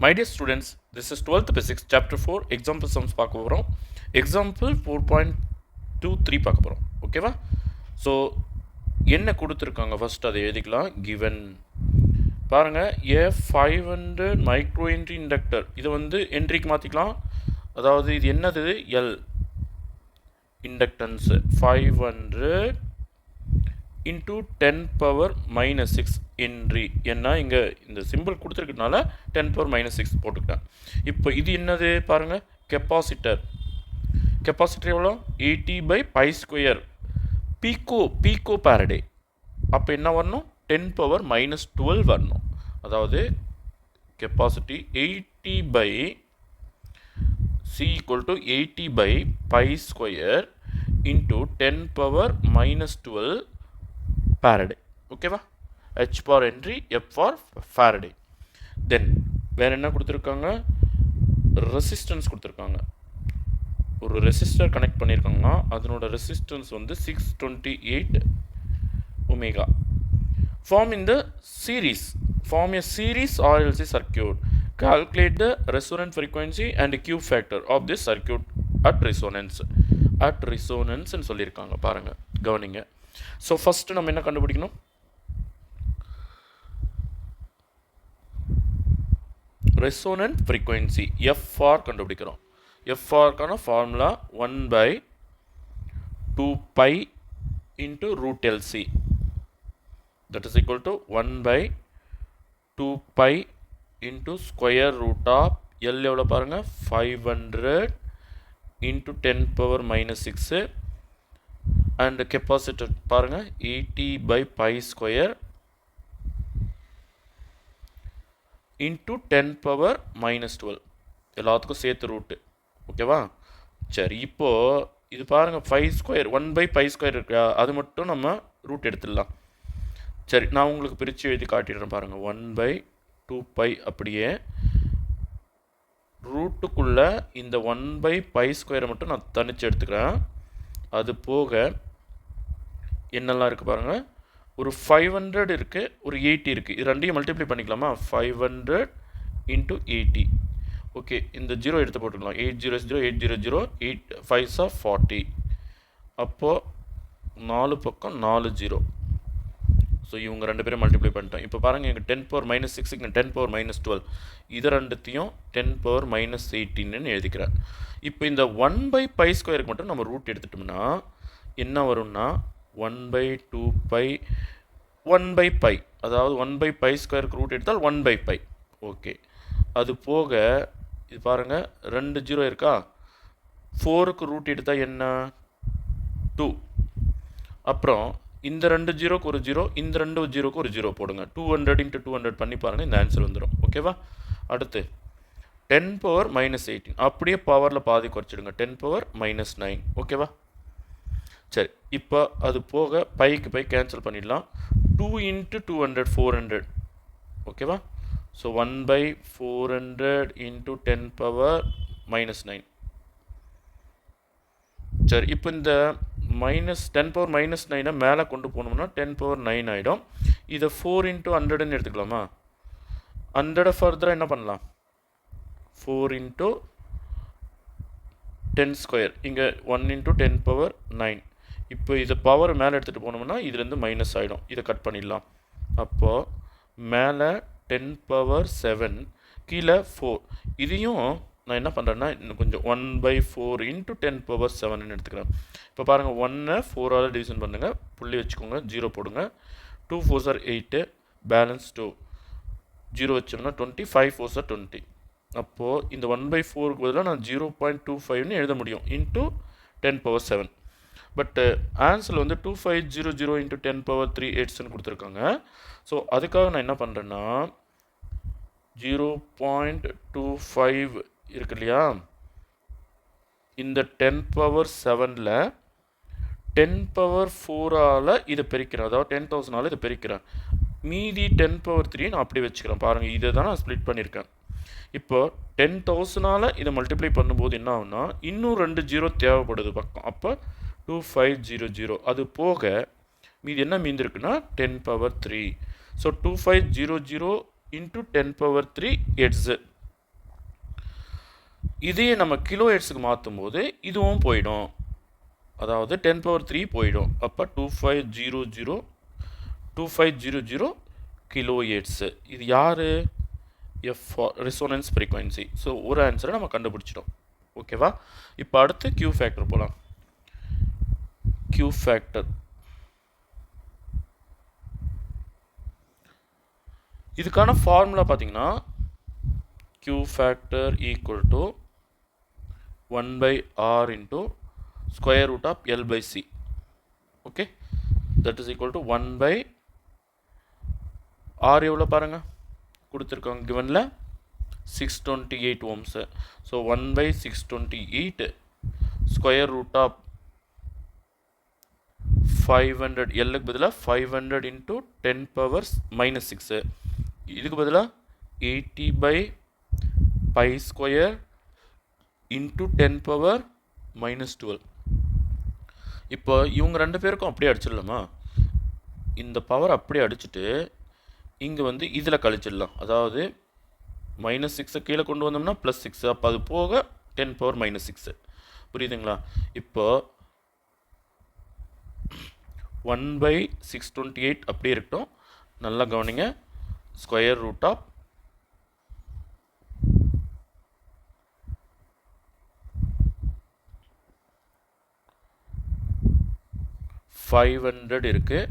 My dear students, this is 12th Physics Chapter 4 Example Sums பார்க்க போகிறோம். Example 4.23 பார்க்க போகிறோம். ஓகேவா? ஸோ என்ன கொடுத்துருக்காங்க ஃபஸ்ட் அதை எழுதிக்கலாம். given பாருங்கள் a 500 மைக்ரோ என்ட்ரி இண்டக்டர் இதை வந்து என்ட்ரிக்கு மாற்றிக்கலாம். அதாவது இது என்னது L inductance 500 into 10 power minus 6 henry. ஏன்னா இங்கே இந்த சிம்பிள் கொடுத்துருக்கனால 10 power minus 6 போட்டுக்கிட்டேன். இப்போ இது என்னது பாருங்கள், கெப்பாசிட்டர். கெப்பாசிட்டர் எவ்வளோ 80 by pi square பீக்கோ பாரடே. அப்போ என்ன வரணும் 10 power minus 12 வரணும். அதாவது capacity 80 by C equal to 80 by pi square into 10 power minus 12 Faraday. ஓகேவா? H for Henry, F for Faraday. தென் வேறு என்ன கொடுத்துருக்காங்க, ரெசிஸ்டன்ஸ் கொடுத்துருக்காங்க. ஒரு ரெசிஸ்டர் கனெக்ட் பண்ணியிருக்காங்கன்னா அதனோட ரெசிஸ்டன்ஸ் வந்து 628 omega. Form in the series, form a series RLC circuit. Calculate the resonant frequency and Q factor of this circuit at resonance. At resonance சொல்லியிருக்காங்க. பாருங்கள், கவனிங்க. ஸோ ஃபஸ்ட்டு நம்ம என்ன கண்டுபிடிக்கணும், ரெசோனன்ட் ஃப்ரீக்வன்சி எஃப்ஆர் கண்டுபிடிக்கிறோம். எஃப்ஆர்க்கான formula 1/2π into root LC, that is equal to 1/2π into square root of L எவ்வளோ பாருங்கள் 500 into 10 power minus 6 and capacitor பாருங்கள் 80 by pi square into 10 power minus 12. எல்லாத்துக்கும் சேர்த்து ரூட்டு. ஓகேவா? சரி, இப்போது இது பாருங்கள் 5 ஸ்கொயர் 1/pi ஸ்கொயர் இருக்கா, அது மட்டும் நம்ம ரூட் எடுத்துடலாம். சரி, நான் உங்களுக்கு பிரித்து எழுதி காட்டிடுறேன். பாருங்கள் 1/2π அப்படியே ரூட்டுக்குள்ளே இந்த 1/pi ஸ்கொயரை மட்டும் நான் தனித்து எடுத்துக்கிறேன். அது போக என்னெல்லாம் இருக்குது பாருங்கள், ஒரு 500 இருக்குது, ஒரு 80 இருக்குது. இது ரெண்டையும் மல்டிப்ளை பண்ணிக்கலாமா, 500 into 80. ஓகே, இந்த 0 எடுத்து போட்டுக்கலாம். 800 800 8 5s are 40. அப்போது 4 பக்கம் 4 0. ஸோ இவங்க ரெண்டு பேரும் மல்டிப்ளை பண்ணிட்டோம். இப்போ பாருங்கள், எங்கள் 10 power minus 6 இங்கே 10 power minus 12, இதை ரெண்டுத்தையும் 10 power minus 18ன்னு எழுதிக்கிறேன். இப்போ இந்த 1/pi ஸ்கொயருக்கு மட்டும் நம்ம ரூட் எடுத்துட்டோம்னா என்ன வரும்னா 1/2π 1/pi, அதாவது 1/pi ஸ்கொயருக்கு ரூட் எடுத்தால் 1/pi. ஓகே, அது போக இது பாருங்கள் 2 0 இருக்கா, 4க்கு ரூட் எடுத்தால் என்ன 2. அப்புறம் இந்த 2 0க்கு ஒரு 0, இந்த 2 0க்கு ஒரு 0 போடுங்க. 200 into 200 பண்ணி பாருங்கள், இந்த ஆன்சர் வந்துடும். ஓகேவா? அடுத்து 10 power minus 18 அப்படியே பவரில் பாதி குறைச்சிடுங்க, 10 power minus 9. ஓகேவா? சரி, இப்போ அது போக பைக்கு பை கேன்சல் பண்ணிடலாம். 2 into 200 400. ஓகேவா? So 1/400 into 10 power minus 9. சரி, இப்போ இந்த -10 power minus 9 மேலே கொண்டு போனோம்னா 10 power 9 ஆகிடும். இதை 4 into 100ன்னு எடுத்துக்கலாமா, 100 ஃபர்தராக என்ன பண்ணலாம் 4 into 10 ஸ்கொயர், இங்கே 1 into 10 power 9. இப்போ இதை பவர் மேலே எடுத்துகிட்டு போனோம்னா இதுலேருந்து மைனஸ் ஆகிடும். இதை கட் பண்ணிடலாம். அப்போது மேலே 10 power 7, கீழே 4. இதையும் நான் என்ன பண்ணுறேன்னா இன்னும் கொஞ்சம் 1/4 into 10 power 7ன்னு எடுத்துக்கிறேன். இப்போ பாருங்கள், 1 4ஆல் டிவிஷன் பண்ணுங்கள், புள்ளி வச்சுக்கோங்க, 0 போடுங்க. 2 4s are 8, பேலன்ஸ் 2, 0 வச்சோம்னா 20, 5 4s are 20. அப்போது இந்த 1/4க்கு பதிலாக நான் 0.25ன்னு எழுத முடியும் into 10 power 7. பட் ஆன்சர் வந்து 2500 into 10 power 3 8ன்னு கொடுத்துருக்காங்க. ஸோ அதுக்காக நான் என்ன பண்ணுறேன்னா 0.25 இருக்கு இல்லையா, இந்த 10 power 7ல் 10 power 4ஆல் இதை பெருக்கிறேன், அதாவது 10,000ஆல் இதை பெருக்கிறேன். மீதி 10 power 3 நான் அப்படி வச்சுக்கிறேன். பாருங்கள், இதை தான் நான் ஸ்ப்ளிட் பண்ணியிருக்கேன். இப்போ 10,000ஆல் இதை மல்டிப்ளை பண்ணும்போது என்ன ஆகுனா இன்னும் 2 0 தேவைப்படுது பக்கம். அப்போ 2500. அது போக மீதி என்ன மீந்திருக்குன்னா 10 power 3. So 2500 into 10 power 3 8s. இதையே நம்ம கிலோ ஹெர்ட்ஸுக்கு மாற்றும் போது இதுவும் போயிடும், அதாவது 10⁻³ போயிடும். அப்போ 2500 கிலோ ஹெர்ட்ஸு. இது யார்? Resonance frequency. ஸோ ஒரு ஆன்சரை நம்ம கண்டுபிடிச்சிட்டோம். ஓகேவா? இப்போ அடுத்து Q ஃபேக்டர் போகலாம். Q ஃபேக்டர் இதுக்கான ஃபார்முலா பார்த்தீங்கன்னா Q factor equal to 1/r into square root of L/C. Okay, that is equal to 1/r எவ்வளோ பாருங்க கொடுத்துருக்காங்க கிவனில் 628 ohms. So 1/628 square root of 500, எல்லுக்கு பதிலாக 500 into 10⁻⁻6. இதுக்கு பதிலாக 80/π² into 10⁻⁻12. இப்போ இவங்க ரெண்டு பேருக்கும் அப்படியே அடிச்சிடலாமா? இந்த பவர் அப்படியே அடிச்சுட்டு இங்கே வந்து இதில் கழிச்சிடலாம். அதாவது -6 கீழே கொண்டு வந்தோம்னா +6. அப்போ அது போக 10⁻⁻6. புரியுதுங்களா? இப்போ 1/628 அப்படியே இருக்கட்டும். நல்லா கவனிங்க. ஸ்கொயர் ரூட் ஆஃப் 500 இருக்குது.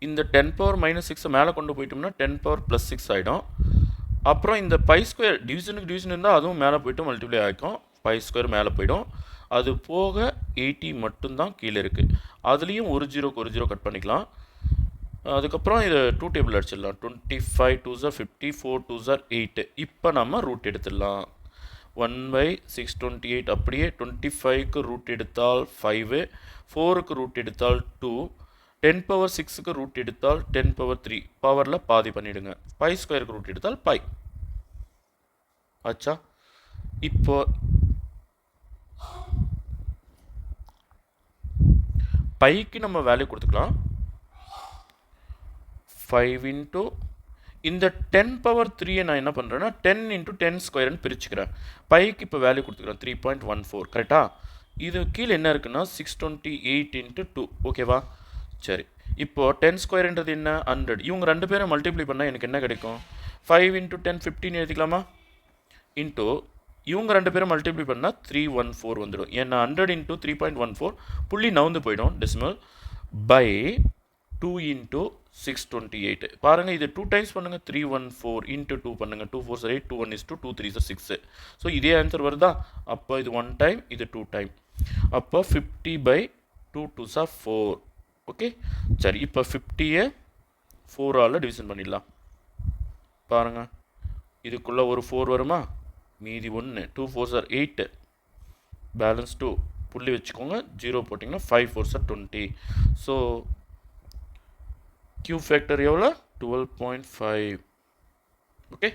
இந்த 10⁻⁻6 மேலே கொண்டு போயிட்டோம்னா 10⁻+6 ஆகிடும். அப்புறம் இந்த π² டிவிஷனுக்கு டிவிஷன் இருந்தால் அதுவும் மேலே போய்ட்டு மல்டிப்ளை ஆகிக்கும். π² மேலே போயிடும். அது போக 80 மட்டும்தான் கீழே இருக்குது. அதுலேயும் ஒரு ஜீரோக்கு ஒரு ஜீரோ கட் பண்ணிக்கலாம். அதுக்கப்புறம் இதை 2 டேபிள் அடிச்சிடலாம். 25 2s are 50, 4 2s are 8. இப்போ நம்ம ரூட் எடுத்துடலாம். 1/628 அப்படியே 25க்கு ரூட் எடுத்தால் 5, 4க்கு ரூட் எடுத்தால் 2, 10⁻6க்கு ரூட் எடுத்தால் 10⁻3. பவரில் பாதி பண்ணிவிடுங்க. π² ரூட் எடுத்தால் π. ஆச்சா? இப்போ பைக்கு நம்ம வேல்யூ கொடுத்துக்கலாம். 5 into இந்த 10⁻3 நான் என்ன பண்ணுறேன்னா 10 into 10² பிரிச்சுக்கிறேன். பைக்கு இப்போ வேல்யூ கொடுத்துக்கிறேன் 3.14. கரெக்டாக? இது கீழே என்ன இருக்குன்னா 628 into 2. ஓகேவா? சரி, இப்போது 10² என்ன 100. இவங்க ரெண்டு பேரும் மல்டிப்ளை பண்ணால் எனக்கு என்ன கிடைக்கும்? 5 into 10 15 எழுதிக்கலாமா? இன்ட்டு இவங்க ரெண்டு பேரும் மல்டிப்ளை பண்ணால் 314 வந்துடும். ஏன்னா 100 into 3.14 புள்ளி நவுந்து போயிடும் டெசிமல் பை 2 into 628. பாருங்கள், இது 2 டைம்ஸ் பண்ணுங்கள். 314 into 2 பண்ணுங்கள். 2 4s are 8, 2 1 is 2, 2 3s are 6. So இதே ஆன்சர் வருதா? அப்போ இது 1 டைம், இது 2 டைம். அப்போ 50/2 2s are 4. ஓகே, சரி. இப்போ 50யை 4ஆல் டிவிஷன் பண்ணிடலாம். பாருங்கள், இதுக்குள்ளே ஒரு 4 வருமா? மீதி 1. 2 4s are 8, பேலன்ஸ் 2 புள்ளி வச்சுக்கோங்க. 0 போட்டிங்கன்னா 5 4s are 20. So Q factor எவ்வளோ? 12.5. Okay,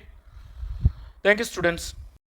thank you students.